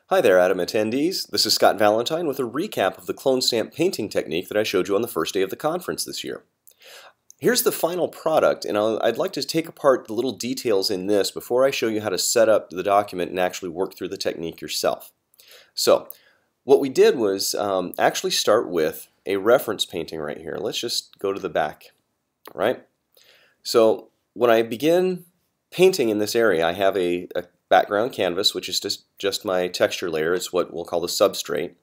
Hi there, ADIM attendees. This is Scott Valentine with a recap of the CloneStamp painting technique that I showed you on the first day of the conference this year. Here's the final product, and I'd like to take apart the little details in this before I show you how to set up the document and actually work through the technique yourself. So, what we did was actually start with a reference painting right here. Let's just go to the back, right? So, when I begin painting in this area, I have a background canvas, which is just my texture layer. It's what we'll call the substrate.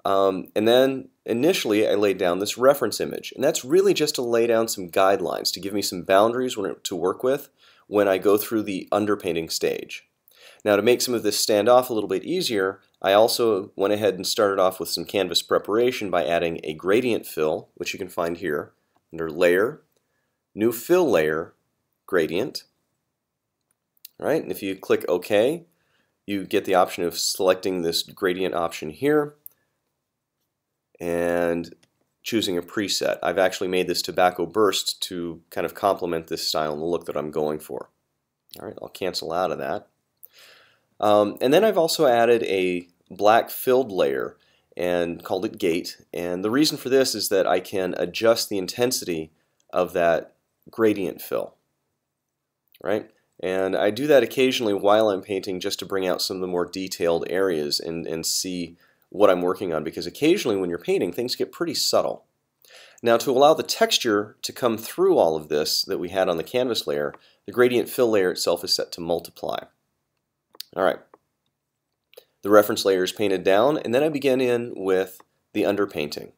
And then initially I laid down this reference image, and that's really just to lay down some guidelines to give me some boundaries to work with when I go through the underpainting stage. Now, to make some of this stand off a little bit easier, I also went ahead and started off with some canvas preparation by adding a gradient fill, which you can find here under Layer, New Fill Layer, Gradient. Right? And if you click OK, you get the option of selecting this gradient option here and choosing a preset. I've actually made this tobacco burst to kind of complement this style and the look that I'm going for. All right, I'll cancel out of that. And then I've also added a black filled layer and called it Gate. And the reason for this is that I can adjust the intensity of that gradient fill. Right? And I do that occasionally while I'm painting just to bring out some of the more detailed areas and see what I'm working on, because occasionally when you're painting things get pretty subtle. Now, to allow the texture to come through all of this that we had on the canvas layer, the gradient fill layer itself is set to multiply. Alright, the reference layer is painted down, and then I begin in with the underpainting.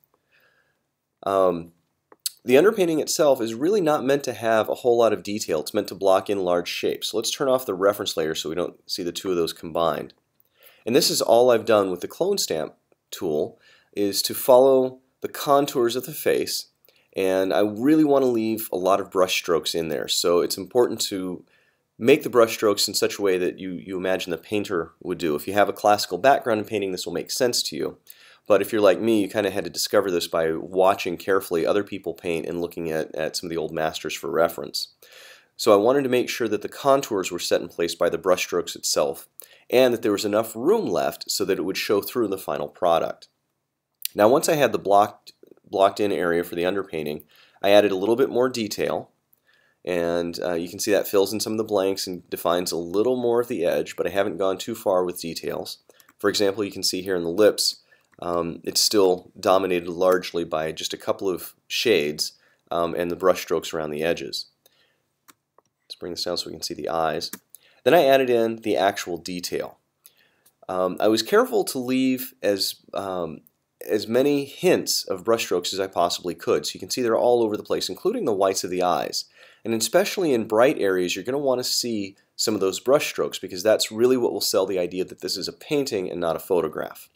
The underpainting itself is really not meant to have a whole lot of detail. It's meant to block in large shapes. So let's turn off the reference layer so we don't see the two of those combined. And this is all I've done with the CloneStamp tool, is to follow the contours of the face, and I really want to leave a lot of brush strokes in there. So it's important to make the brush strokes in such a way that you imagine the painter would do. If you have a classical background in painting, this will make sense to you. But if you're like me, you kind of had to discover this by watching carefully other people paint and looking at some of the old masters for reference. So I wanted to make sure that the contours were set in place by the brushstrokes itself, and that there was enough room left so that it would show through in the final product. Now, once I had the blocked in area for the underpainting, I added a little bit more detail, and you can see that fills in some of the blanks and defines a little more of the edge, but I haven't gone too far with details. For example, you can see here in the lips, it's still dominated largely by just a couple of shades and the brush strokes around the edges. Let's bring this down so we can see the eyes. Then I added in the actual detail. I was careful to leave as many hints of brush strokes as I possibly could. So you can see they're all over the place, including the whites of the eyes. And especially in bright areas, you're going to want to see some of those brush strokes, because that's really what will sell the idea that this is a painting and not a photograph.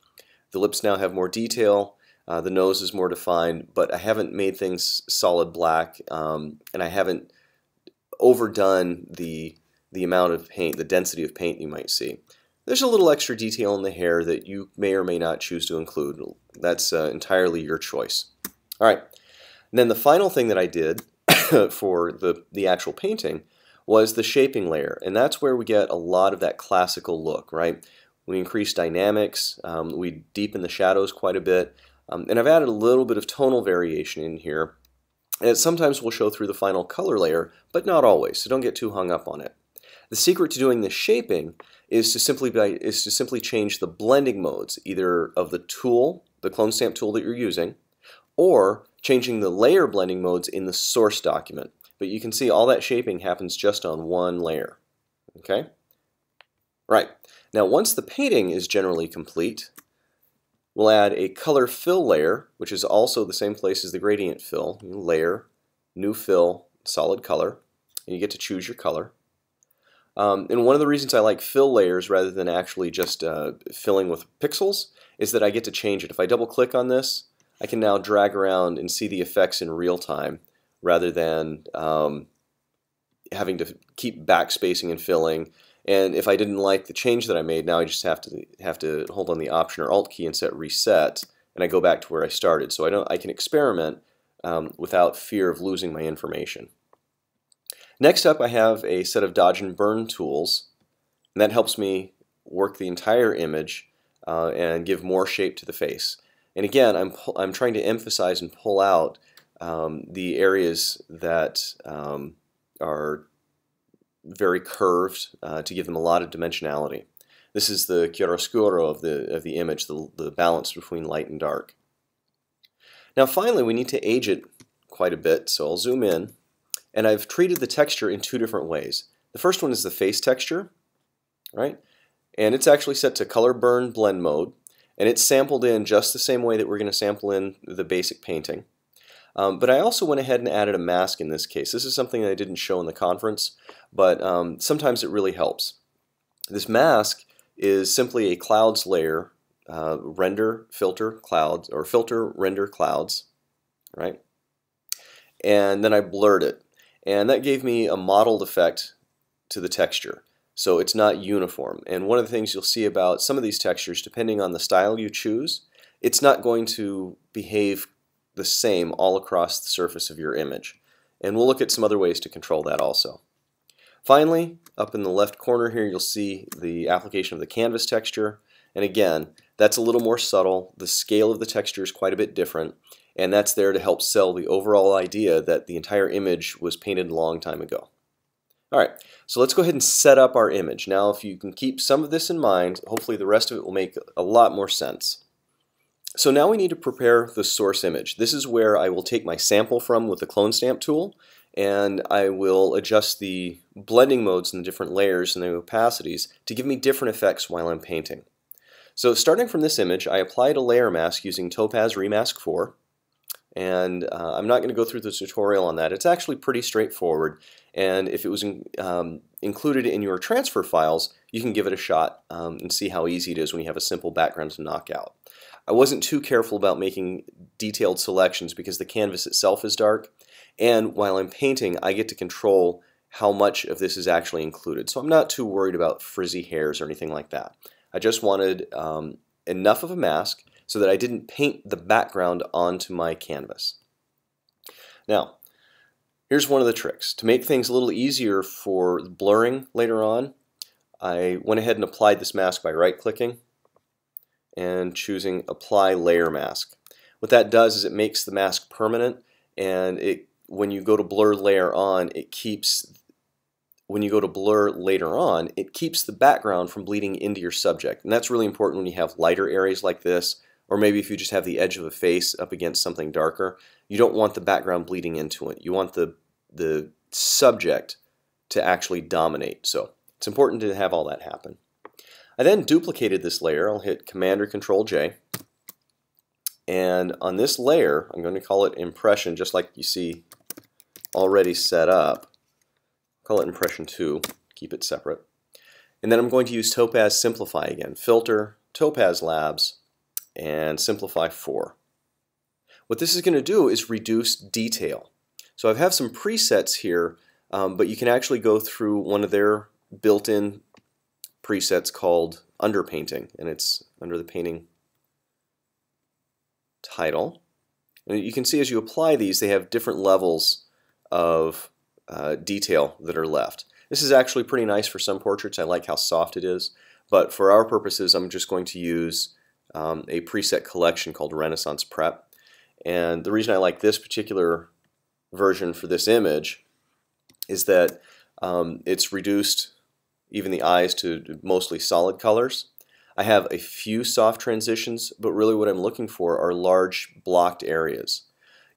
The lips now have more detail, the nose is more defined, but I haven't made things solid black, and I haven't overdone the amount of paint, the density of paint you might see. There's a little extra detail in the hair that you may or may not choose to include. That's entirely your choice. Alright, then the final thing that I did for the actual painting was the shaping layer, and that's where we get a lot of that classical look, right? We increase dynamics, we deepen the shadows quite a bit, and I've added a little bit of tonal variation in here. And it sometimes will show through the final color layer, but not always, so don't get too hung up on it. The secret to doing this shaping is to simply change the blending modes, either of the tool, the CloneStamp tool that you're using, or changing the layer blending modes in the source document. But you can see all that shaping happens just on one layer. Okay? Right. Now, once the painting is generally complete, we'll add a color fill layer, which is also the same place as the gradient fill. Layer, New Fill, Solid Color, and you get to choose your color. And one of the reasons I like fill layers rather than actually just filling with pixels is that I get to change it. If I double click on this, I can now drag around and see the effects in real time rather than having to keep backspacing and filling. And if I didn't like the change that I made, now I just have to hold on the Option or Alt key and set Reset, and I go back to where I started. So I can experiment without fear of losing my information. Next up, I have a set of dodge and burn tools, and that helps me work the entire image and give more shape to the face. And again, I'm trying to emphasize and pull out the areas that are very curved to give them a lot of dimensionality. This is the chiaroscuro of the image, the balance between light and dark. Now finally, we need to age it quite a bit, so I'll zoom in. And I've treated the texture in two different ways. The first one is the face texture, right? And it's actually set to color burn blend mode, and it's sampled in just the same way that we're going to sample in the basic painting. But I also went ahead and added a mask in this case. This is something that I didn't show in the conference, but sometimes it really helps. This mask is simply a clouds layer, render, filter, clouds, or filter, render, clouds, right? And then I blurred it. And that gave me a mottled effect to the texture. So it's not uniform. And one of the things you'll see about some of these textures, depending on the style you choose, it's not going to behave the same all across the surface of your image. And we'll look at some other ways to control that also. Finally, up in the left corner here, you'll see the application of the canvas texture. And again, that's a little more subtle. The scale of the texture is quite a bit different. And that's there to help sell the overall idea that the entire image was painted a long time ago. Alright, so let's go ahead and set up our image. Now if you can keep some of this in mind, hopefully the rest of it will make a lot more sense. So now we need to prepare the source image. This is where I will take my sample from with the CloneStamp tool, and I will adjust the blending modes in the different layers and the opacities to give me different effects while I'm painting. So starting from this image, I applied a layer mask using Topaz Remask 4. And I'm not going to go through the tutorial on that. It's actually pretty straightforward, and if it was included in your transfer files, you can give it a shot and see how easy it is when you have a simple background to knock out. I wasn't too careful about making detailed selections because the canvas itself is dark, and while I'm painting, I get to control how much of this is actually included. So I'm not too worried about frizzy hairs or anything like that. I just wanted enough of a mask so that I didn't paint the background onto my canvas. Now, here's one of the tricks. To make things a little easier for blurring later on, I went ahead and applied this mask by right-clicking and choosing Apply Layer Mask. What that does is it makes the mask permanent, and when you go to blur layer on, when you go to blur later on, it keeps the background from bleeding into your subject. And that's really important when you have lighter areas like this, or maybe if you just have the edge of a face up against something darker. You don't want the background bleeding into it. You want the subject to actually dominate. So it's important to have all that happen. I then duplicated this layer. I'll hit Command or Control J. And on this layer, I'm going to call it Impression, just like you see already set up. Call it Impression 2, keep it separate. And then I'm going to use Topaz Simplify again. Filter, Topaz Labs, and Simplify 4. What this is going to do is reduce detail. So I have some presets here, but you can actually go through one of their built-in presets called Underpainting, and it's under the painting title. And you can see as you apply these, they have different levels of detail that are left. This is actually pretty nice for some portraits. I like how soft it is, but for our purposes, I'm just going to use a preset collection called Renaissance Prep. And the reason I like this particular version for this image is that it's reduced even the eyes to mostly solid colors. I have a few soft transitions, but really what I'm looking for are large blocked areas.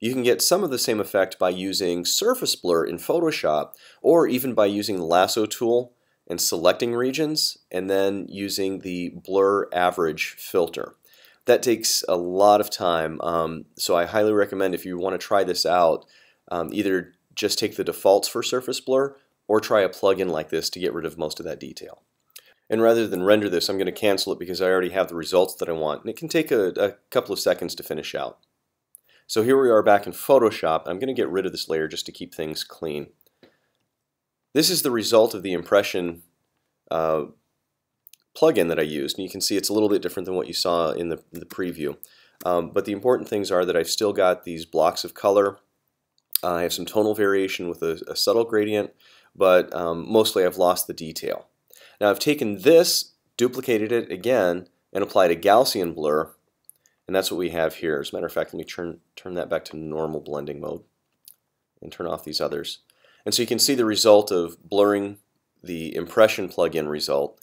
You can get some of the same effect by using surface blur in Photoshop, or even by using the lasso tool and selecting regions, and then using the blur average filter. That takes a lot of time, so I highly recommend if you want to try this out, either just take the defaults for surface blur, or try a plugin like this to get rid of most of that detail. And rather than render this, I'm going to cancel it because I already have the results that I want, and it can take a couple of seconds to finish out. So here we are back in Photoshop. I'm going to get rid of this layer just to keep things clean. This is the result of the impression plugin that I used, and you can see it's a little bit different than what you saw in the preview. But the important things are that I've still got these blocks of color. I have some tonal variation with a subtle gradient, but mostly I've lost the detail. Now I've taken this duplicated it again, and applied a Gaussian blur, and that's what we have here. As a matter of fact, let me turn that back to normal blending mode and turn off these others. And so you can see the result of blurring the impression plugin result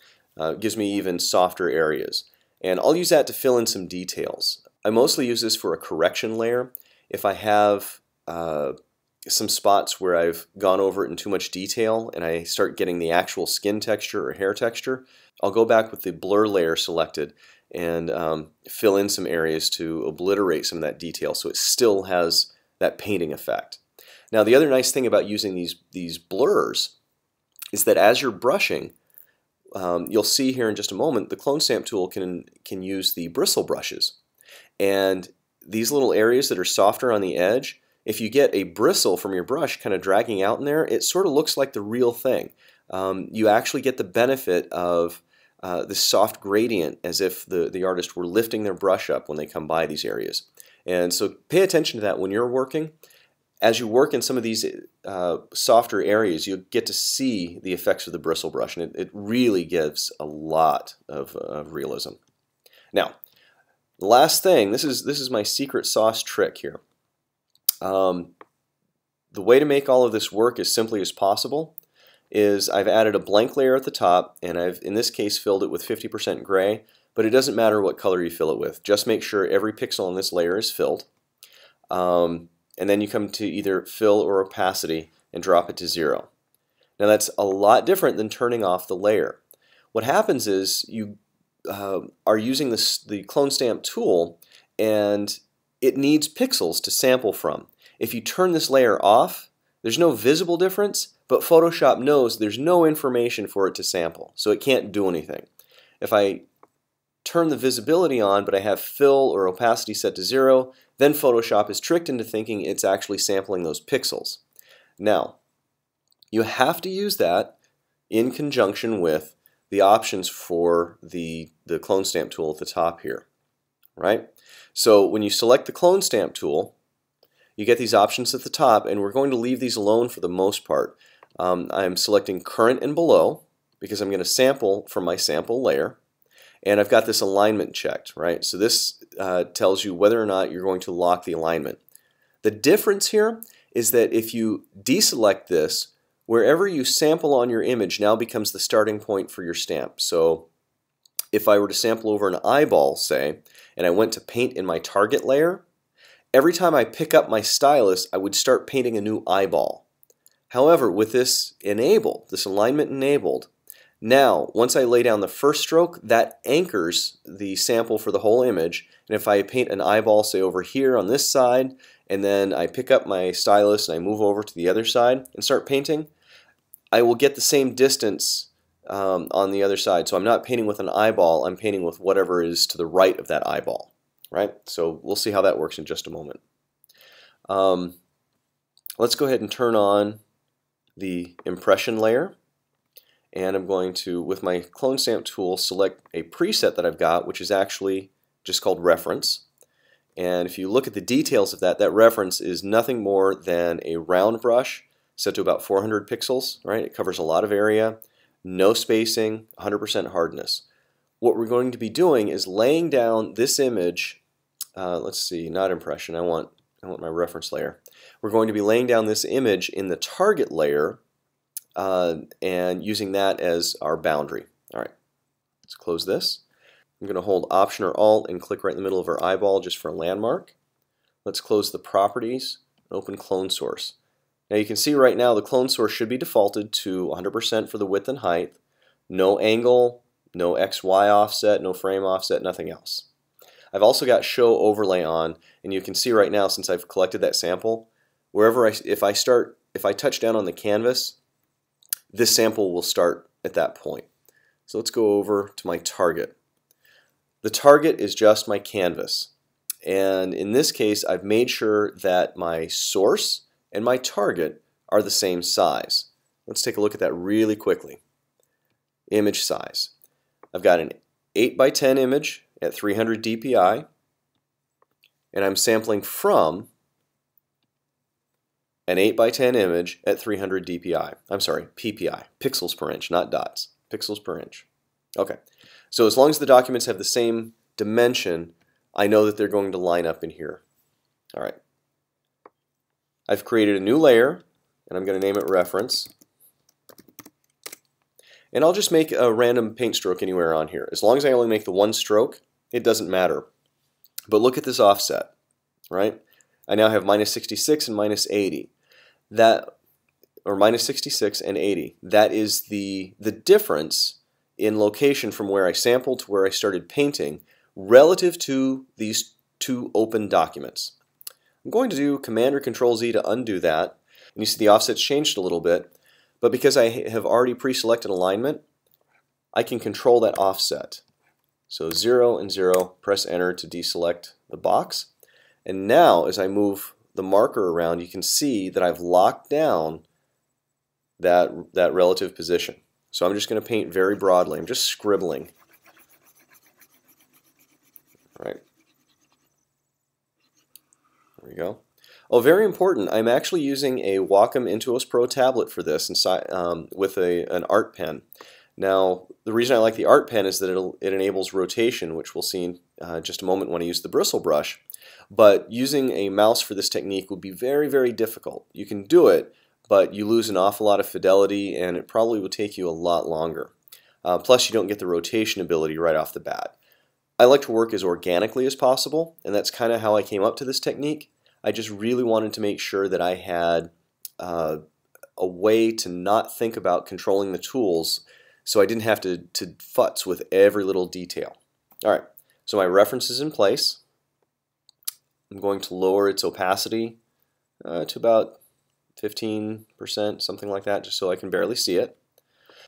gives me even softer areas. And I'll use that to fill in some details. I mostly use this for a correction layer. If I have some spots where I've gone over it in too much detail and I start getting the actual skin texture or hair texture, I'll go back with the blur layer selected and fill in some areas to obliterate some of that detail so it still has that painting effect. Now the other nice thing about using these blurs is that as you're brushing, you'll see here in just a moment, the CloneStamp tool can use the bristle brushes. And these little areas that are softer on the edge, if you get a bristle from your brush kind of dragging out in there, it sort of looks like the real thing. You actually get the benefit of this soft gradient as if the artist were lifting their brush up when they come by these areas. And so pay attention to that when you're working. As you work in some of these softer areas, you get to see the effects of the bristle brush, and it really gives a lot of realism. Now, the last thing, this is my secret sauce trick here. The way to make all of this work as simply as possible is I've added a blank layer at the top, and I've, in this case, filled it with 50% gray, but it doesn't matter what color you fill it with. Just make sure every pixel on this layer is filled. And then you come to either fill or opacity and drop it to 0. Now that's a lot different than turning off the layer. What happens is you are using the CloneStamp tool and it needs pixels to sample from. If you turn this layer off, there's no visible difference, but Photoshop knows there's no information for it to sample, so it can't do anything. If I turn the visibility on, but I have fill or opacity set to 0, then Photoshop is tricked into thinking it's actually sampling those pixels. Now, you have to use that in conjunction with the options for the CloneStamp tool at the top here, right? So when you select the CloneStamp tool, you get these options at the top, and we're going to leave these alone for the most part. I'm selecting current and below because I'm going to sample from my sample layer. And I've got this alignment checked, right? So this tells you whether or not you're going to lock the alignment. The difference here is that if you deselect this, wherever you sample on your image now becomes the starting point for your stamp. So if I were to sample over an eyeball, say, and I went to paint in my target layer, every time I pick up my stylus, I would start painting a new eyeball. However, with this enabled, this alignment enabled, now, once I lay down the first stroke, that anchors the sample for the whole image. And if I paint an eyeball, say over here on this side, and then I pick up my stylus and I move over to the other side and start painting, I will get the same distance on the other side. So I'm not painting with an eyeball, I'm painting with whatever is to the right of that eyeball, right? So we'll see how that works in just a moment. Let's go ahead and turn on the impression layer. And I'm going to, with my CloneStamp tool, select a preset that I've got, which is actually just called reference. And if you look at the details of that, that reference is nothing more than a round brush set to about 400 pixels, right? It covers a lot of area, no spacing, 100% hardness. What we're going to be doing is laying down this image, let's see, not impression, I want my reference layer. We're going to be laying down this image in the target layer and using that as our boundary. All right, let's close this. I'm going to hold Option or Alt and click right in the middle of our eyeball just for a landmark. Let's close the properties and open Clone Source. Now you can see right now the clone source should be defaulted to 100% for the width and height, no angle, no XY offset, no frame offset, nothing else. I've also got Show Overlay on, and you can see right now since I've collected that sample, wherever if I touch down on the canvas, this sample will start at that point. So let's go over to my target. The target is just my canvas, and in this case I've made sure that my source and my target are the same size. Let's take a look at that really quickly. Image size. I've got an 8x10 image at 300 dpi, and I'm sampling from an 8x10 image at 300 dpi. I'm sorry, ppi, pixels per inch, not dots, pixels per inch. Okay, so as long as the documents have the same dimension, I know that they're going to line up in here. All right. I've created a new layer, and I'm going to name it reference. And I'll just make a random paint stroke anywhere on here. As long as I only make the one stroke, it doesn't matter. But look at this offset, right? I now have minus 66 and minus 80. Or minus 66 and 80. That is the difference in location from where I sampled to where I started painting relative to these two open documents. I'm going to do Command or Control Z to undo that. And you see the offset's changed a little bit. But because I have already pre-selected alignment, I can control that offset. So 0 and 0, press Enter to deselect the box. And now as I move the marker around, you can see that I've locked down that relative position. So I'm just going to paint very broadly. I'm just scribbling. Right. There we go. Oh, very important. I'm actually using a Wacom Intuos Pro tablet for this with an art pen. Now, the reason I like the art pen is that it enables rotation, which we'll see in just a moment when I use the bristle brush. But using a mouse for this technique would be very, very difficult. You can do it, but you lose an awful lot of fidelity, and it probably will take you a lot longer. Plus, you don't get the rotation ability right off the bat. I like to work as organically as possible, and that's kind of how I came up to this technique. I just really wanted to make sure that I had a way to not think about controlling the tools so I didn't have to futz with every little detail. Alright, so my reference is in place. I'm going to lower its opacity to about 15%, something like that, just so I can barely see it.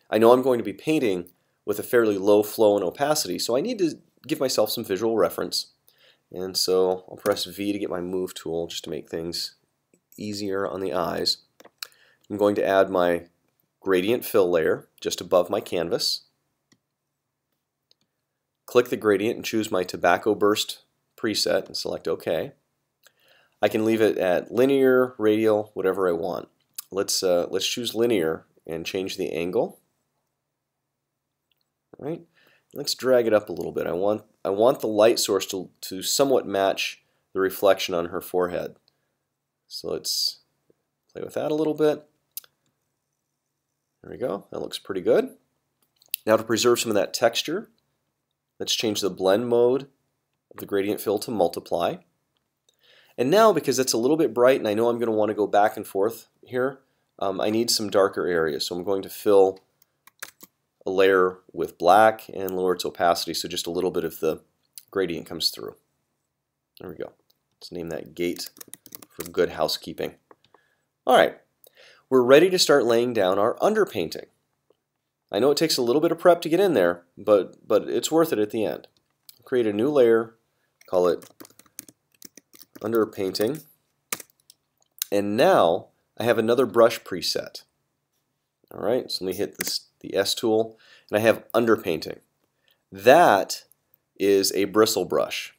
I know I'm going to be painting with a fairly low flow and opacity, so I need to give myself some visual reference. And so I'll press V to get my move tool just to make things easier on the eyes. I'm going to add my gradient fill layer just above my canvas. Click the gradient and choose my tobacco burst preset and select OK. I can leave it at linear, radial, whatever I want. Let's choose linear and change the angle. All right. Let's drag it up a little bit. I want the light source to somewhat match the reflection on her forehead. So let's play with that a little bit. There we go. That looks pretty good. Now to preserve some of that texture, let's change the blend mode of the gradient fill to multiply. And now, because it's a little bit bright and I know I'm going to want to go back and forth here, I need some darker areas. So I'm going to fill a layer with black and lower its opacity so just a little bit of the gradient comes through. There we go. Let's name that gate for good housekeeping. Alright, we're ready to start laying down our underpainting. I know it takes a little bit of prep to get in there, but it's worth it at the end. Create a new layer, call it underpainting, and now I have another brush preset. Alright, so let me hit the S tool, and I have underpainting. That is a bristle brush.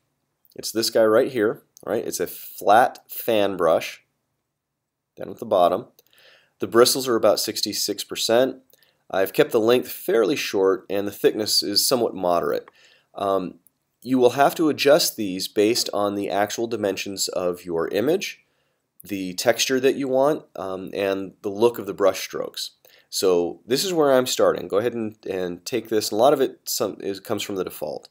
It's this guy right here. Right? It's a flat fan brush down at the bottom. The bristles are about 66%. I've kept the length fairly short, and the thickness is somewhat moderate. You will have to adjust these based on the actual dimensions of your image, the texture that you want, and the look of the brush strokes. So this is where I'm starting. Go ahead and take this. A lot of it comes from the default.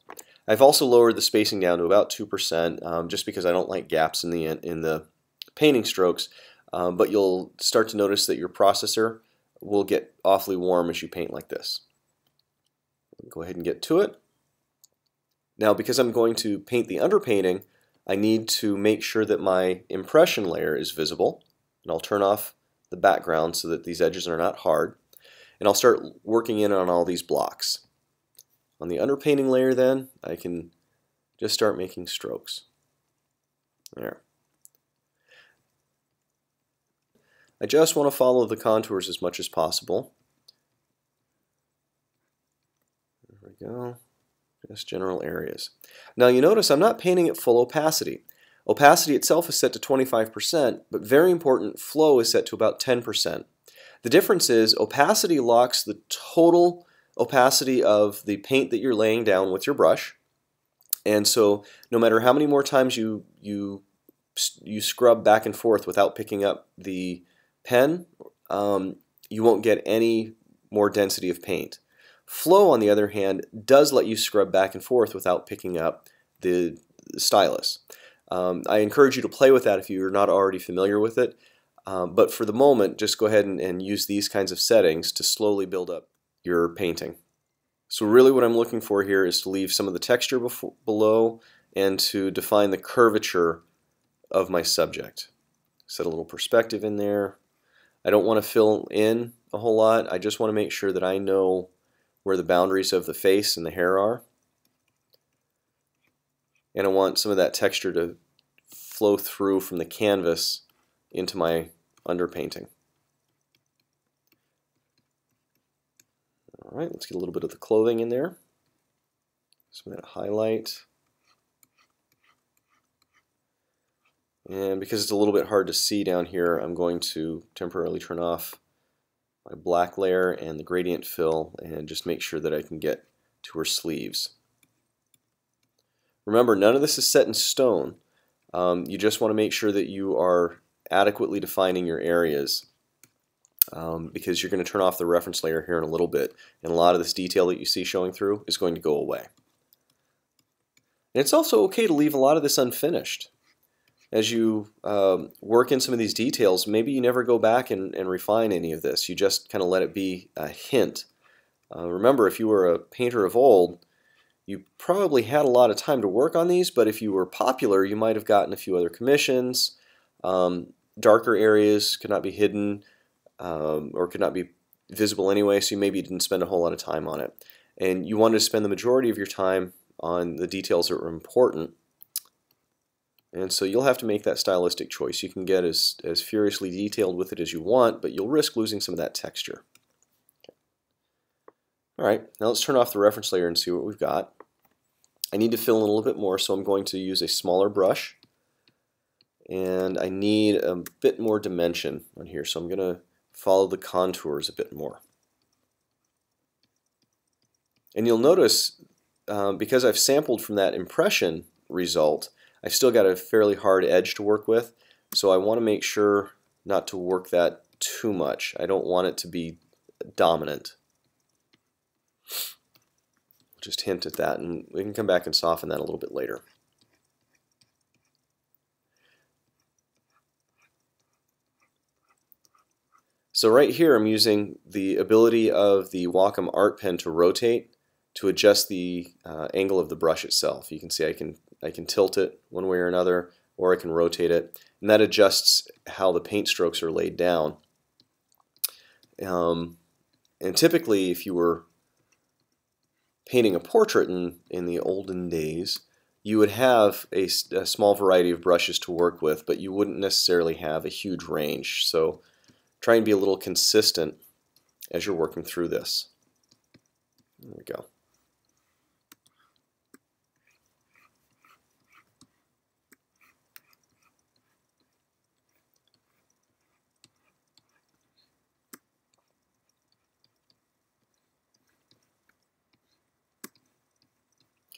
I've also lowered the spacing down to about 2%, just because I don't like gaps in the painting strokes. But you'll start to notice that your processor will get awfully warm as you paint like this. Go ahead and get to it. Now, because I'm going to paint the underpainting, I need to make sure that my impression layer is visible. And I'll turn off the background so that these edges are not hard. And I'll start working in on all these blocks. On the underpainting layer then, I can just start making strokes. There. I just want to follow the contours as much as possible. There we go. Just general areas. Now you notice I'm not painting at full opacity. Opacity itself is set to 25%, but very important, flow is set to about 10%. The difference is opacity locks the total opacity of the paint that you're laying down with your brush. And so no matter how many more times you scrub back and forth without picking up the pen, you won't get any more density of paint. Flow, on the other hand, does let you scrub back and forth without picking up the stylus. I encourage you to play with that if you're not already familiar with it, but for the moment, just go ahead and use these kinds of settings to slowly build up your painting. So really what I'm looking for here is to leave some of the texture below and to define the curvature of my subject. Set a little perspective in there. I don't want to fill in a whole lot. I just want to make sure that I know where the boundaries of the face and the hair are. And I want some of that texture to flow through from the canvas into my underpainting. All right, let's get a little bit of the clothing in there. Some of that highlight. And because it's a little bit hard to see down here, I'm going to temporarily turn off my black layer and the gradient fill and just make sure that I can get to her sleeves. Remember, none of this is set in stone. You just want to make sure that you are adequately defining your areas, because you're going to turn off the reference layer here in a little bit, and a lot of this detail that you see showing through is going to go away. And it's also okay to leave a lot of this unfinished. As you work in some of these details, maybe you never go back and refine any of this. You just kind of let it be a hint. Remember, if you were a painter of old, you probably had a lot of time to work on these, but if you were popular, you might have gotten a few other commissions. Darker areas could not be hidden or could not be visible anyway, so maybe you didn't spend a whole lot of time on it. And you wanted to spend the majority of your time on the details that were important. And so you'll have to make that stylistic choice. You can get as furiously detailed with it as you want, but you'll risk losing some of that texture. Okay. All right, now let's turn off the reference layer and see what we've got. I need to fill in a little bit more, so I'm going to use a smaller brush. And I need a bit more dimension on here, so I'm going to follow the contours a bit more. And you'll notice, because I've sampled from that impression result, I've still got a fairly hard edge to work with, so I want to make sure not to work that too much. I don't want it to be dominant. Just hint at that, and we can come back and soften that a little bit later. So right here I'm using the ability of the Wacom Art Pen to rotate to adjust the angle of the brush itself. You can see I can tilt it one way or another, or I can rotate it, and that adjusts how the paint strokes are laid down. And typically, if you were painting a portrait in the olden days, you would have a small variety of brushes to work with, but you wouldn't necessarily have a huge range. So try and be a little consistent as you're working through this. There we go.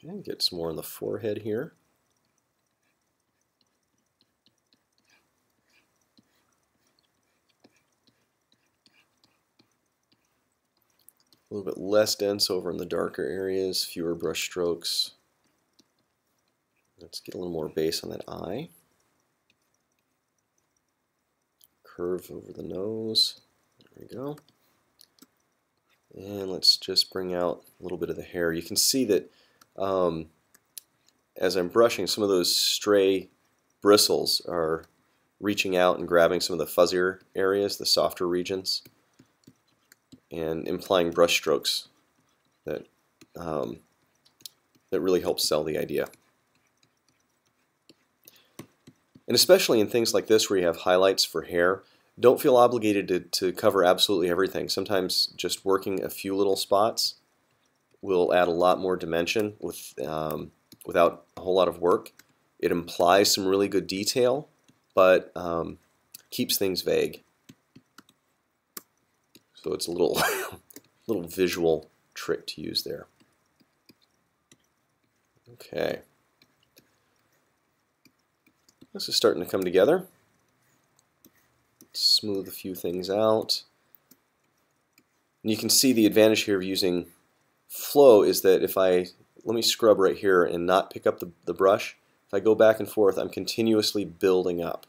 Okay, get some more on the forehead here. A little bit less dense over in the darker areas, fewer brush strokes. Let's get a little more base on that eye. Curve over the nose. There we go. And let's just bring out a little bit of the hair. You can see that as I'm brushing, some of those stray bristles are reaching out and grabbing some of the fuzzier areas, the softer regions, and implying brush strokes that that really helps sell the idea. And especially in things like this where you have highlights for hair, don't feel obligated to cover absolutely everything. Sometimes just working a few little spots will add a lot more dimension without a whole lot of work. It implies some really good detail, but keeps things vague. So it's a little little visual trick to use there. Okay. This is starting to come together. Smooth a few things out. And you can see the advantage here of using flow is that if let me scrub right here and not pick up the brush, if I go back and forth, I'm continuously building up.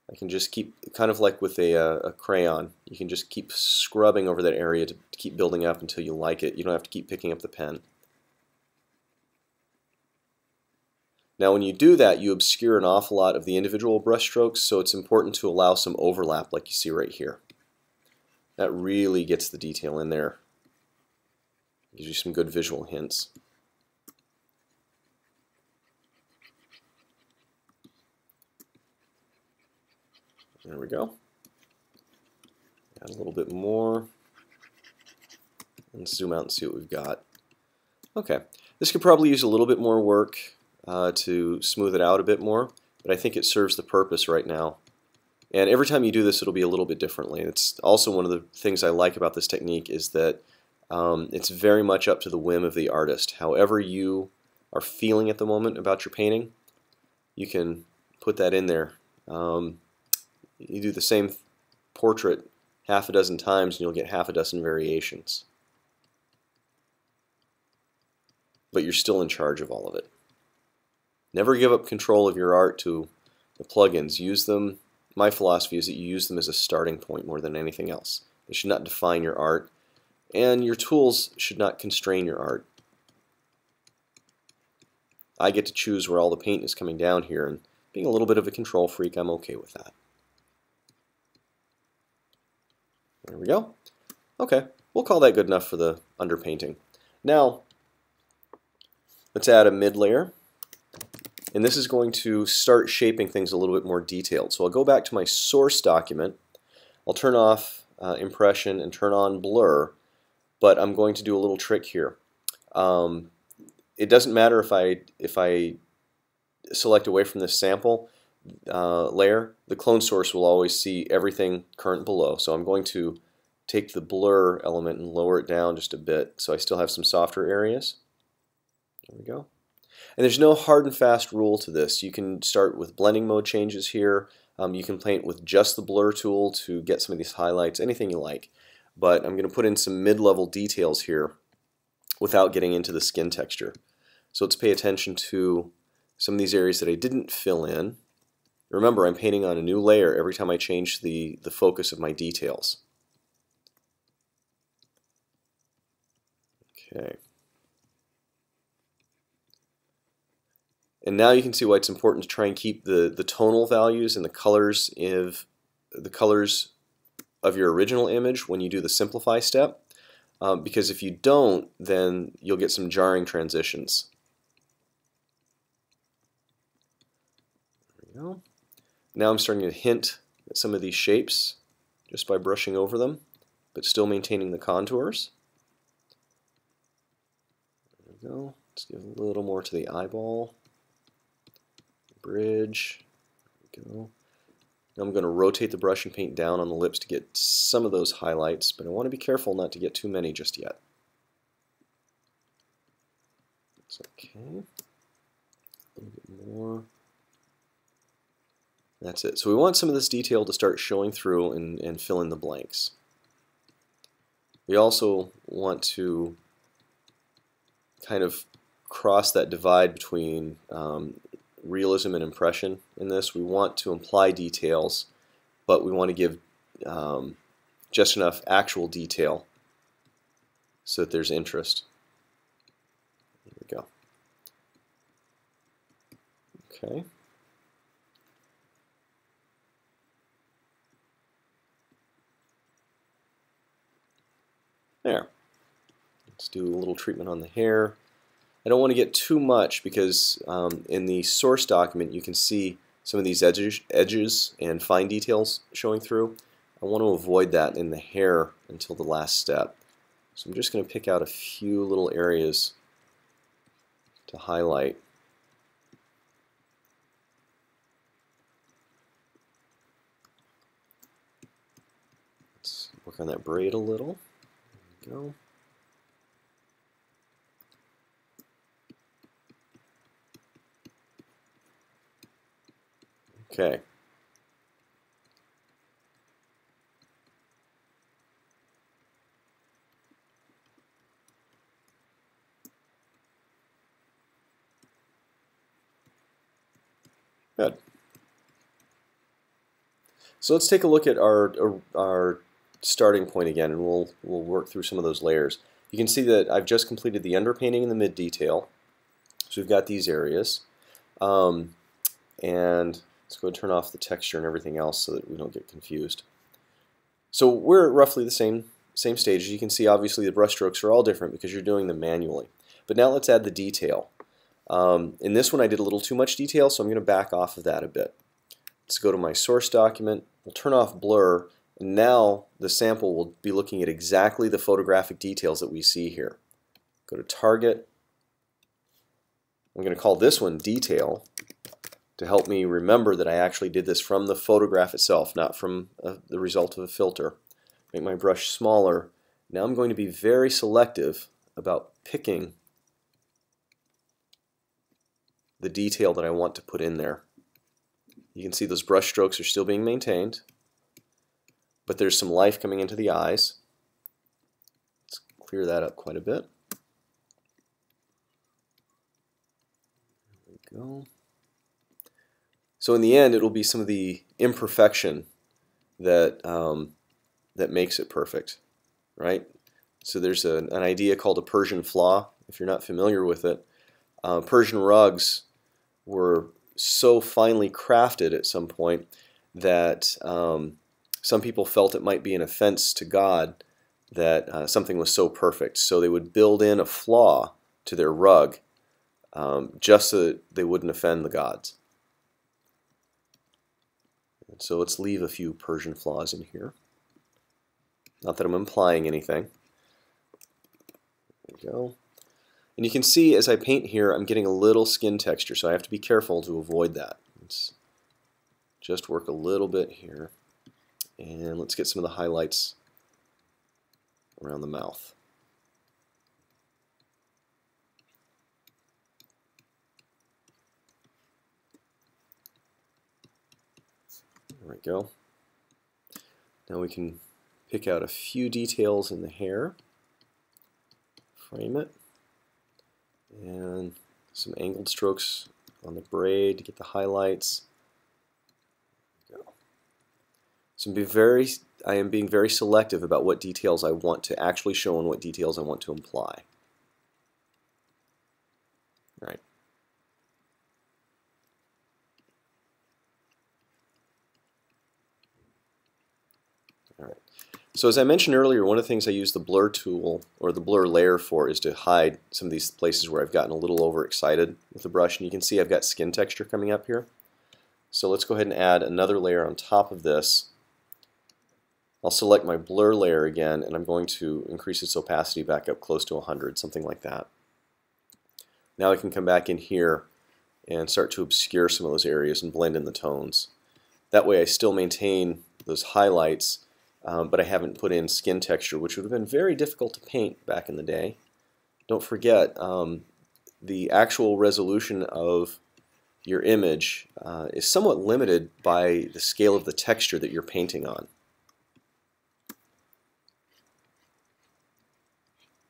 I can just keep, kind of like with a crayon, you can just keep scrubbing over that area to keep building up until you like it. You don't have to keep picking up the pen. Now when you do that, you obscure an awful lot of the individual brush strokes, so it's important to allow some overlap like you see right here. That really gets the detail in there. Gives you some good visual hints. There we go. Add a little bit more. And zoom out and see what we've got. Okay, this could probably use a little bit more work to smooth it out a bit more, but I think it serves the purpose right now. And every time you do this, it'll be a little bit differently. It's also one of the things I like about this technique is that it's very much up to the whim of the artist. However you are feeling at the moment about your painting, you can put that in there. You do the same portrait half a dozen times and you'll get half a dozen variations. But you're still in charge of all of it. Never give up control of your art to the plugins. Use them. My philosophy is that you use them as a starting point more than anything else. They should not define your art, and your tools should not constrain your art. I get to choose where all the paint is coming down here, and being a little bit of a control freak, I'm okay with that. There we go. Okay, we'll call that good enough for the underpainting. Now, let's add a mid layer. And this is going to start shaping things a little bit more detailed. So I'll go back to my source document. I'll turn off impression and turn on blur, but I'm going to do a little trick here. It doesn't matter if I select away from this sample layer, the clone source will always see everything current below. So I'm going to take the blur element and lower it down just a bit so I still have some softer areas. There we go. And there's no hard and fast rule to this. You can start with blending mode changes here. You can paint with just the blur tool to get some of these highlights, anything you like. But I'm going to put in some mid-level details here without getting into the skin texture. So let's pay attention to some of these areas that I didn't fill in. Remember, I'm painting on a new layer every time I change the focus of my details. Okay. And now you can see why it's important to try and keep the tonal values and the colors of your original image when you do the simplify step. Because if you don't, then you'll get some jarring transitions. There we go. Now I'm starting to hint at some of these shapes just by brushing over them, but still maintaining the contours. There we go. Let's give a little more to the eyeball. Bridge. There we go. Now I'm going to rotate the brush and paint down on the lips to get some of those highlights, but I want to be careful not to get too many just yet. It's okay. A little bit more. That's it. So we want some of this detail to start showing through and fill in the blanks. We also want to kind of cross that divide between realism and impression in this. We want to imply details, but we want to give just enough actual detail so that there's interest. There we go. Okay. There. Let's do a little treatment on the hair. I don't want to get too much because in the source document you can see some of these edges and fine details showing through. I want to avoid that in the hair until the last step. So I'm just going to pick out a few little areas to highlight. Let's work on that braid a little. we go. Okay. Good. So let's take a look at our starting point again, and we'll work through some of those layers. You can see that I've just completed the underpainting and the mid detail. So we've got these areas. And let's go and turn off the texture and everything else so that we don't get confused. So we're at roughly the same stage. As you can see, obviously the brush strokes are all different because you're doing them manually. But now let's add the detail. In this one I did a little too much detail, so I'm going to back off of that a bit. Let's go to my source document. We'll turn off blur, and now the sample will be looking at exactly the photographic details that we see here. Go to target. I'm going to call this one detail to help me remember that I actually did this from the photograph itself, not from the result of a filter. Make my brush smaller. Now I'm going to be very selective about picking the detail that I want to put in there. You can see those brush strokes are still being maintained, but there's some life coming into the eyes. Let's clear that up quite a bit. There we go. So in the end, it'll be some of the imperfection that that makes it perfect, right? So there's an idea called a Persian flaw. If you're not familiar with it, Persian rugs were so finely crafted at some point that some people felt it might be an offense to God that something was so perfect. So they would build in a flaw to their rug just so that they wouldn't offend the gods. And so let's leave a few Persian flaws in here. Not that I'm implying anything. There we go. And you can see as I paint here, I'm getting a little skin texture, so I have to be careful to avoid that. Let's just work a little bit here. And let's get some of the highlights around the mouth. There we go. Now we can pick out a few details in the hair, frame it, and some angled strokes on the braid to get the highlights. There we go. So I am being very selective about what details I want to actually show and what details I want to imply. All right. All right. So as I mentioned earlier, one of the things I use the blur tool or the blur layer for is to hide some of these places where I've gotten a little overexcited with the brush. And you can see I've got skin texture coming up here. So let's go ahead and add another layer on top of this. I'll select my blur layer again, and I'm going to increase its opacity back up close to 100, something like that. Now I can come back in here and start to obscure some of those areas and blend in the tones. That way I still maintain those highlights, but I haven't put in skin texture, which would have been very difficult to paint back in the day. Don't forget, the actual resolution of your image is somewhat limited by the scale of the texture that you're painting on.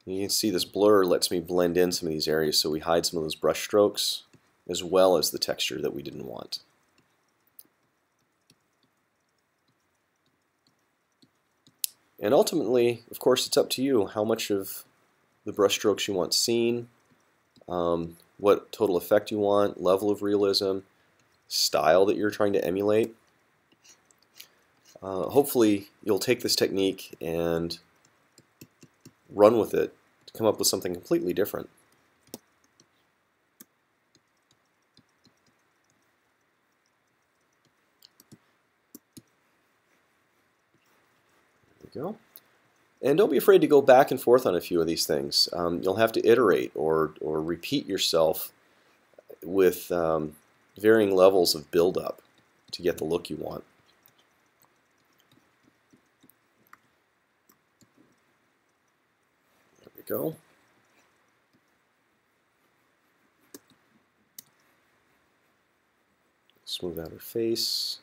You can see this blur lets me blend in some of these areas, so we hide some of those brush strokes as well as the texture that we didn't want. And ultimately, of course, it's up to you how much of the brush strokes you want seen, what total effect you want, level of realism, style that you're trying to emulate. Hopefully, you'll take this technique and run with it to come up with something completely different. There we go. And don't be afraid to go back and forth on a few of these things. You'll have to iterate or repeat yourself with varying levels of build-up to get the look you want. we go. Smooth out her face.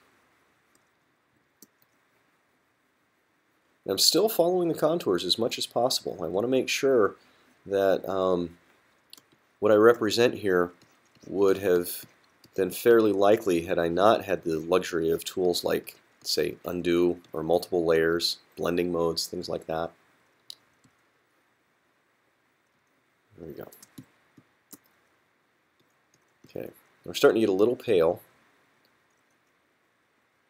And I'm still following the contours as much as possible. I want to make sure that what I represent here would have been fairly likely had I not had the luxury of tools like, say, undo or multiple layers, blending modes, things like that. There we go. Okay, we're starting to get a little pale.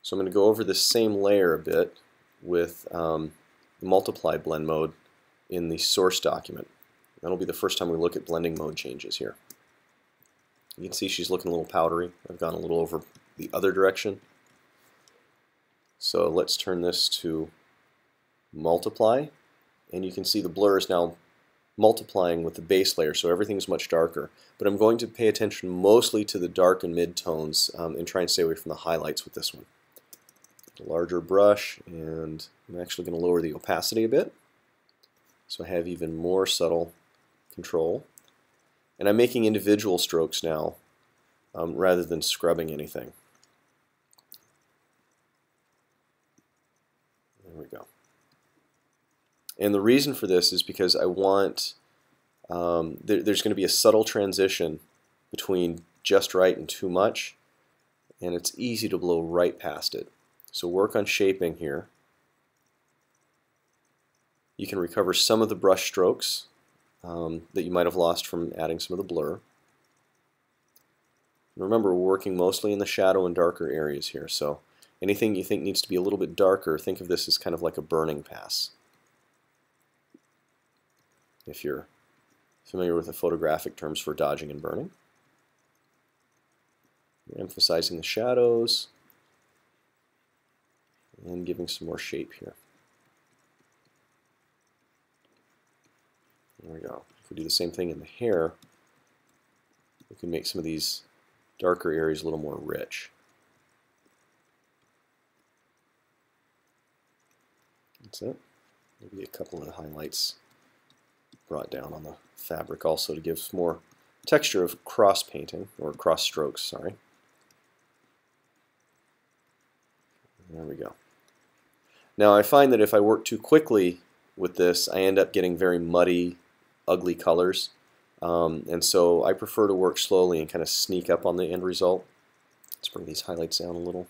So I'm going to go over this same layer a bit with the multiply blend mode in the source document. That'll be the first time we look at blending mode changes here. You can see she's looking a little powdery. I've gone a little over the other direction. So let's turn this to multiply, and you can see the blur is now multiplying with the base layer, so everything's much darker. But I'm going to pay attention mostly to the dark and mid tones and try and stay away from the highlights with this one. A larger brush, and I'm actually going to lower the opacity a bit so I have even more subtle control. And I'm making individual strokes now rather than scrubbing anything. There we go. And the reason for this is because I want, there's going to be a subtle transition between just right and too much, and it's easy to blow right past it. So work on shaping here. You can recover some of the brush strokes that you might have lost from adding some of the blur. Remember, we're working mostly in the shadow and darker areas here, so anything you think needs to be a little bit darker, think of this as kind of like a burning pass. If you're familiar with the photographic terms for dodging and burning. You're emphasizing the shadows and giving some more shape here. There we go. If we do the same thing in the hair, we can make some of these darker areas a little more rich. That's it. Maybe a couple of highlights brought down on the fabric also to give more texture of cross painting, or cross strokes, sorry. There we go. Now I find that if I work too quickly with this, I end up getting very muddy, ugly colors. And so I prefer to work slowly and kind of sneak up on the end result. Let's bring these highlights down a little.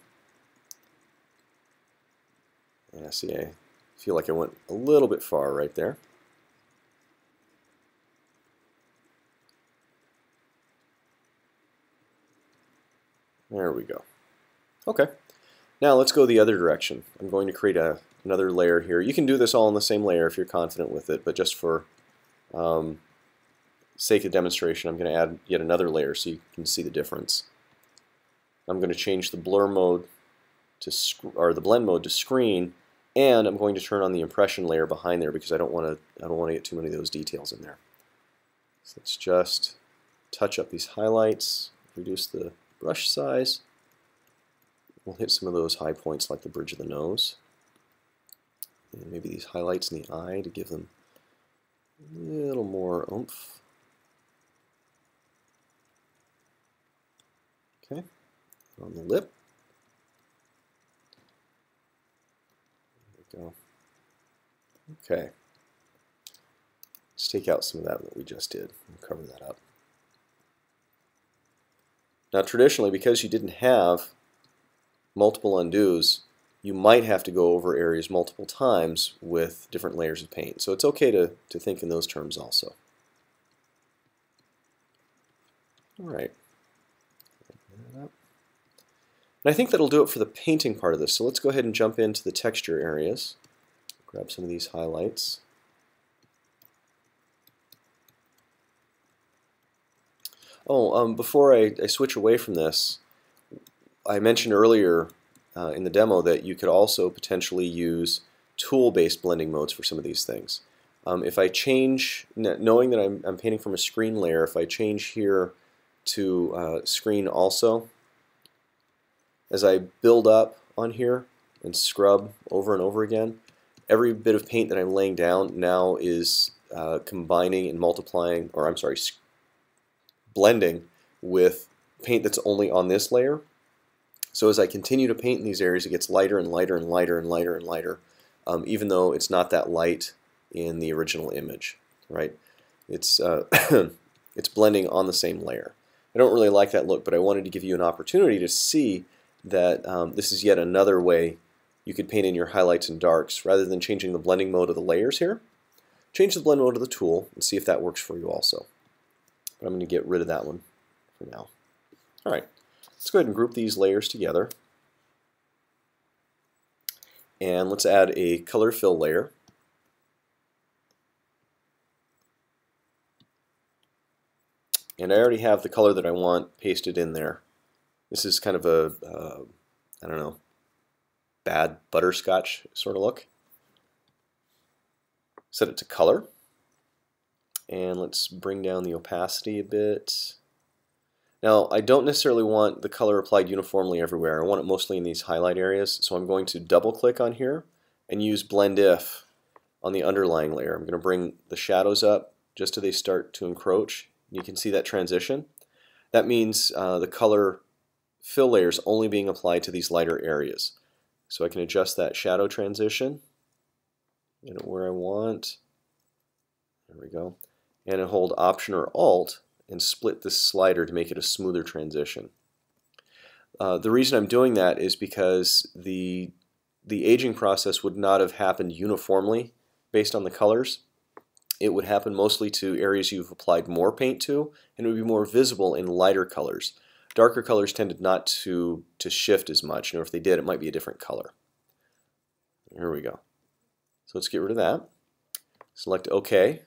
Yeah, see, I feel like I went a little bit far right there. There we go. Okay. Now let's go the other direction. I'm going to create another layer here. You can do this all in the same layer if you're confident with it, but just for sake of demonstration, I'm going to add yet another layer so you can see the difference. I'm going to change the blur mode to the blend mode to screen, and I'm going to turn on the impression layer behind there because I don't want to get too many of those details in there. So let's just touch up these highlights, reduce the brush size. We'll hit some of those high points like the bridge of the nose. And maybe these highlights in the eye to give them a little more oomph. Okay, on the lip. There we go. Okay. Let's take out some of that we just did and cover that up. Now traditionally, because you didn't have multiple undos, you might have to go over areas multiple times with different layers of paint. So it's okay to think in those terms also. Alright. And I think that'll do it for the painting part of this. So let's go ahead and jump into the texture areas. Grab some of these highlights. Oh, before I switch away from this, I mentioned earlier in the demo that you could also potentially use tool-based blending modes for some of these things. If I change, knowing that I'm painting from a screen layer, if I change here to screen also, as I build up on here and scrub over and over again, every bit of paint that I'm laying down now is combining and multiplying, or I'm sorry, blending with paint that's only on this layer. So as I continue to paint in these areas, it gets lighter and lighter and lighter and lighter and lighter, even though it's not that light in the original image, right? It's it's blending on the same layer. I don't really like that look, but I wanted to give you an opportunity to see that this is yet another way you could paint in your highlights and darks. Rather than changing the blending mode of the layers here, change the blend mode of the tool and see if that works for you also. But I'm going to get rid of that one for now. All right, let's go ahead and group these layers together. And let's add a color fill layer. And I already have the color that I want pasted in there. This is kind of a, I don't know, bad butterscotch sort of look. Set it to color. And let's bring down the opacity a bit. Now, I don't necessarily want the color applied uniformly everywhere. I want it mostly in these highlight areas. So I'm going to double click on here and use Blend If on the underlying layer. I'm going to bring the shadows up just till they start to encroach. You can see that transition. That means the color fill layer is only being applied to these lighter areas. So I can adjust that shadow transition where I want. There we go. And I hold Option or Alt and split this slider to make it a smoother transition. The reason I'm doing that is because the aging process would not have happened uniformly based on the colors. It would happen mostly to areas you've applied more paint to, and it would be more visible in lighter colors. Darker colors tended not to shift as much, and if they did, it might be a different color. Here we go. So let's get rid of that. Select OK.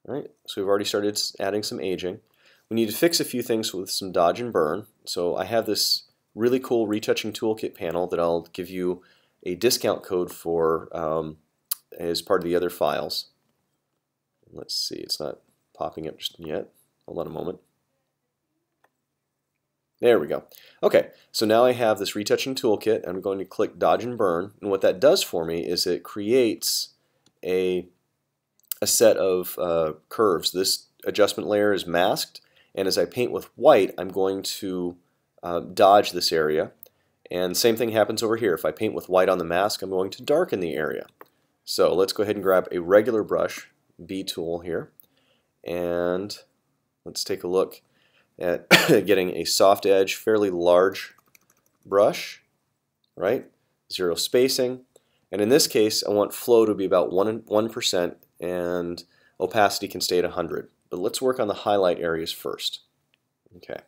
All right, so we've already started adding some aging. We need to fix a few things with some dodge and burn. So I have this really cool retouching toolkit panel that I'll give you a discount code for as part of the other files. Let's see, it's not popping up just yet. Hold on a moment. There we go. Okay, so now I have this retouching toolkit. I'm going to click Dodge and Burn, and what that does for me is it creates a set of curves. This adjustment layer is masked, and as I paint with white, I'm going to dodge this area. And same thing happens over here. If I paint with white on the mask, I'm going to darken the area. So let's go ahead and grab a regular brush, B tool here, and let's take a look at getting a soft edge, fairly large brush, right? Zero spacing, and in this case I want flow to be about 1% and opacity can stay at 100. But let's work on the highlight areas first. Okay,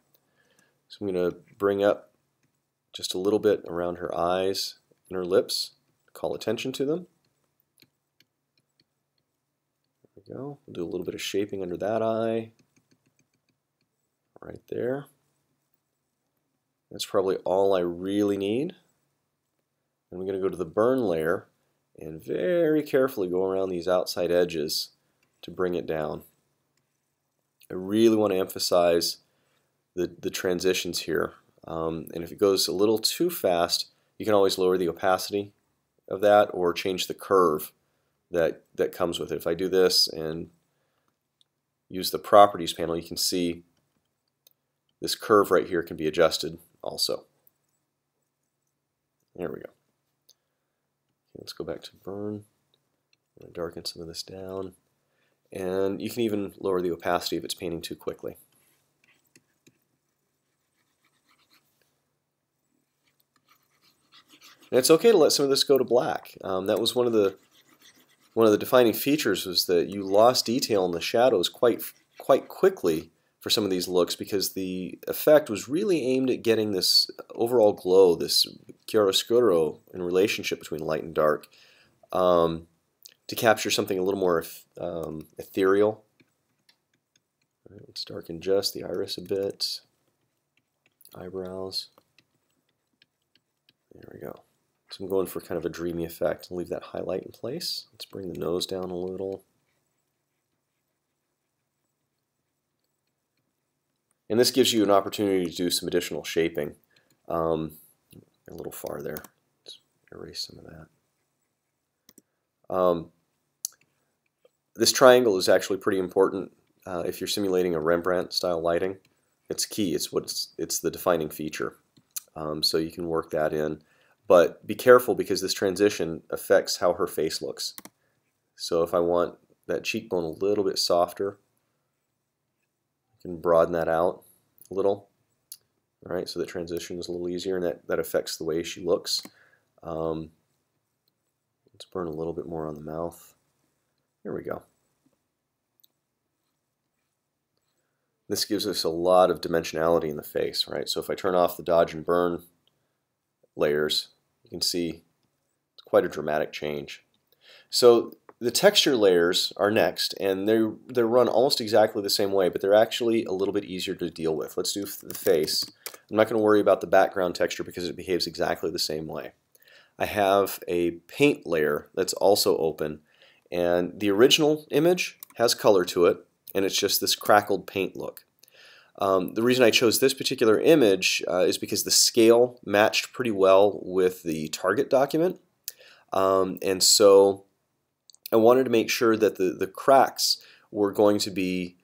so I'm going to bring up just a little bit around her eyes and her lips, call attention to them. Go. We'll do a little bit of shaping under that eye, right there. That's probably all I really need. And we're going to go to the burn layer and very carefully go around these outside edges to bring it down. I really want to emphasize the transitions here. And if it goes a little too fast, you can always lower the opacity of that or change the curve that comes with it. If I do this and use the properties panel, you can see this curve right here can be adjusted also. There we go. Okay, let's go back to burn. I'm going to darken some of this down. And you can even lower the opacity if it's painting too quickly. And it's okay to let some of this go to black. That was one of the defining features, was that you lost detail in the shadows quite quickly for some of these looks, because the effect was really aimed at getting this overall glow, this chiaroscuro in relationship between light and dark, to capture something a little more ethereal. All right, let's darken just the iris a bit, eyebrows. There we go. So I'm going for kind of a dreamy effect. I'll leave that highlight in place. Let's bring the nose down a little. And this gives you an opportunity to do some additional shaping. A little far there. Let's erase some of that. This triangle is actually pretty important if you're simulating a Rembrandt style lighting. It's key. It's the defining feature. So you can work that in. But be careful because this transition affects how her face looks. So if I want that cheekbone a little bit softer, I can broaden that out a little. All right, so the transition is a little easier, and that affects the way she looks. Let's burn a little bit more on the mouth. There we go. This gives us a lot of dimensionality in the face, right? So if I turn off the dodge and burn layers, you can see it's quite a dramatic change. So the texture layers are next, and they're run almost exactly the same way, but they're actually a little bit easier to deal with. Let's do the face. I'm not going to worry about the background texture because it behaves exactly the same way. I have a paint layer that's also open, and the original image has color to it, and it's just this crackled paint look. The reason I chose this particular image is because the scale matched pretty well with the target document, and so I wanted to make sure that the cracks were going to be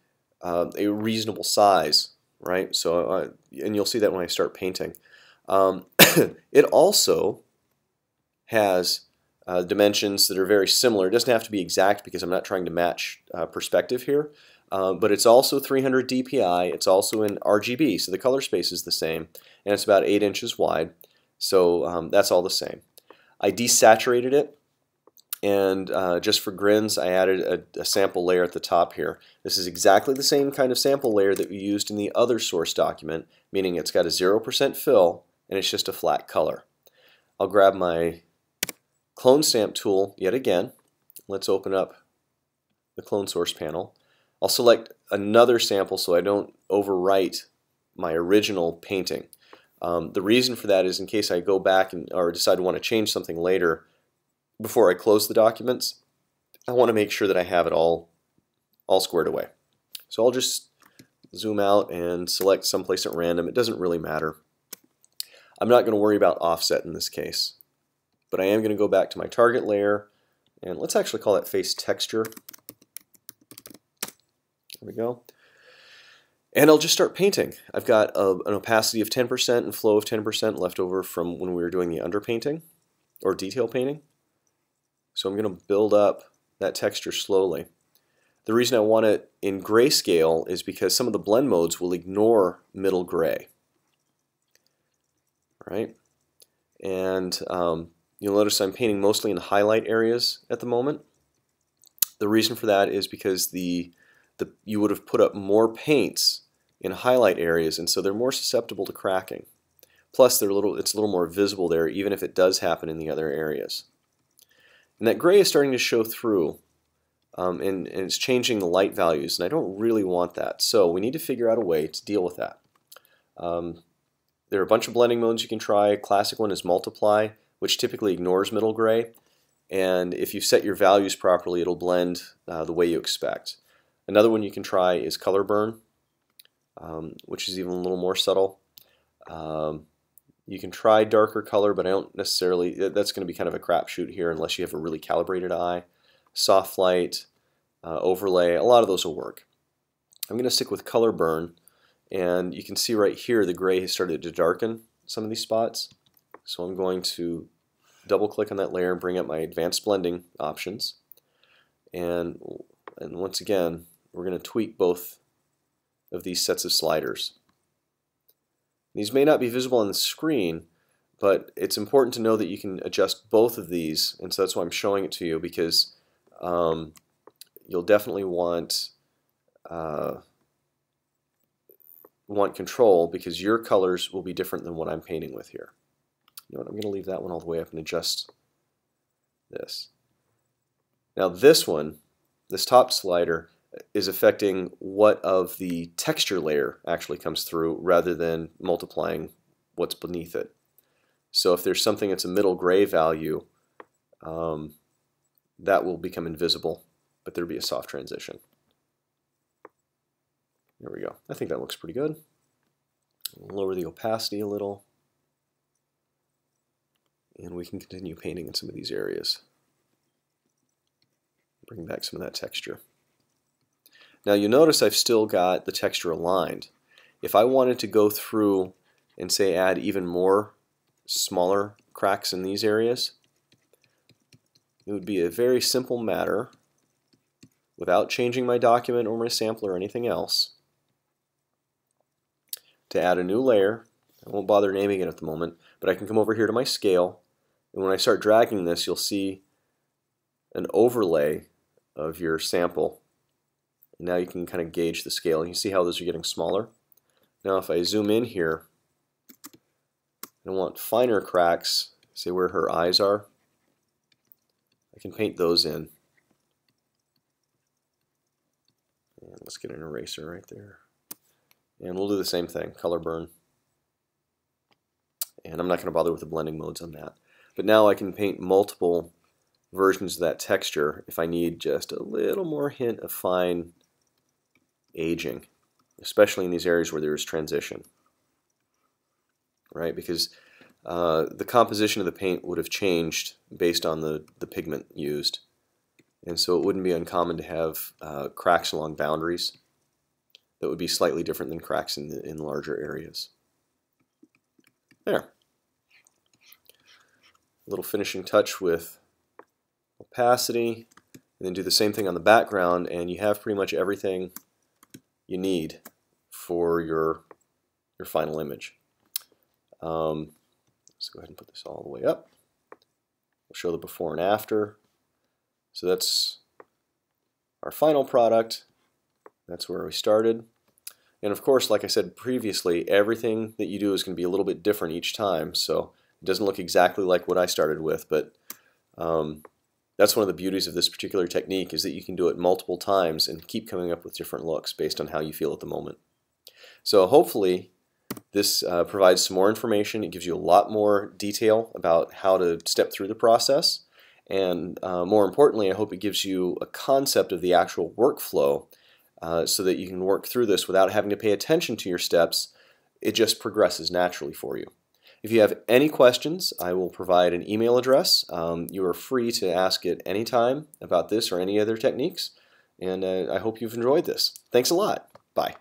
a reasonable size, right? So, and you'll see that when I start painting. It also has dimensions that are very similar. It doesn't have to be exact because I'm not trying to match perspective here, but it's also 300 dpi. It's also in RGB, so the color space is the same, and it's about 8 inches wide, so that's all the same. I desaturated it, and just for grins I added a sample layer at the top here. This is exactly the same kind of sample layer that we used in the other source document, meaning it's got a 0% fill and it's just a flat color. I'll grab my CloneStamp tool yet again. Let's open up the clone source panel. I'll select another sample so I don't overwrite my original painting. The reason for that is in case I go back or decide to want to change something later before I close the documents, I want to make sure that I have it all squared away. So I'll just zoom out and select someplace at random. It doesn't really matter. I'm not going to worry about offset in this case, but I am going to go back to my target layer, and let's actually call that face texture. There we go. And I'll just start painting. I've got an opacity of 10% and flow of 10% left over from when we were doing the underpainting or detail painting. So I'm going to build up that texture slowly. The reason I want it in grayscale is because some of the blend modes will ignore middle gray. Right? And you'll notice I'm painting mostly in highlight areas at the moment. The reason for that is because you would have put up more paints in highlight areas, and so they're more susceptible to cracking. Plus, it's a little more visible there, even if it does happen in the other areas. And that gray is starting to show through, and it's changing the light values, and I don't really want that. So we need to figure out a way to deal with that. There are a bunch of blending modes you can try. Classic one is multiply, which typically ignores middle gray, and if you set your values properly, it'll blend the way you expect. Another one you can try is color burn, which is even a little more subtle. You can try darker color, but I don't necessarily, that's going to be kind of a crapshoot here unless you have a really calibrated eye. Soft light, overlay, a lot of those will work. I'm going to stick with color burn, and you can see right here the gray has started to darken some of these spots. So I'm going to double click on that layer and bring up my advanced blending options. And once again, we're going to tweak both of these sets of sliders. These may not be visible on the screen, but it's important to know that you can adjust both of these, and so that's why I'm showing it to you, because you'll definitely want control, because your colors will be different than what I'm painting with here. You know what, I'm going to leave that one all the way up and adjust this. Now this one, this top slider, is affecting what of the texture layer actually comes through rather than multiplying what's beneath it. So if there's something that's a middle gray value, that will become invisible, but there'll be a soft transition. There we go. I think that looks pretty good. Lower the opacity a little, and we can continue painting in some of these areas. Bring back some of that texture. Now you'll notice I've still got the texture aligned. If I wanted to go through and say add even more smaller cracks in these areas, it would be a very simple matter without changing my document or my sampler or anything else to add a new layer. I won't bother naming it at the moment, but I can come over here to my scale, and when I start dragging this, you'll see an overlay of your sample. And now you can kind of gauge the scale. You see how those are getting smaller? Now if I zoom in here, I want finer cracks, say where her eyes are. I can paint those in. And let's get an eraser right there. And we'll do the same thing, color burn. And I'm not going to bother with the blending modes on that. But now I can paint multiple versions of that texture if I need just a little more hint of fine aging, especially in these areas where there's transition. Right? Because the composition of the paint would have changed based on the pigment used. And so it wouldn't be uncommon to have cracks along boundaries that would be slightly different than cracks in larger areas. There. A little finishing touch with opacity, and then do the same thing on the background, and you have pretty much everything you need for your final image. Let's go ahead and put this all the way up. We'll show the before and after. So that's our final product. That's where we started. And of course, like I said previously, everything that you do is going to be a little bit different each time. So it doesn't look exactly like what I started with, but that's one of the beauties of this particular technique, is that you can do it multiple times and keep coming up with different looks based on how you feel at the moment. So hopefully this provides some more information. It gives you a lot more detail about how to step through the process. And more importantly, I hope it gives you a concept of the actual workflow so that you can work through this without having to pay attention to your steps. It just progresses naturally for you. If you have any questions, I will provide an email address. You are free to ask at any time about this or any other techniques. And I hope you've enjoyed this. Thanks a lot. Bye.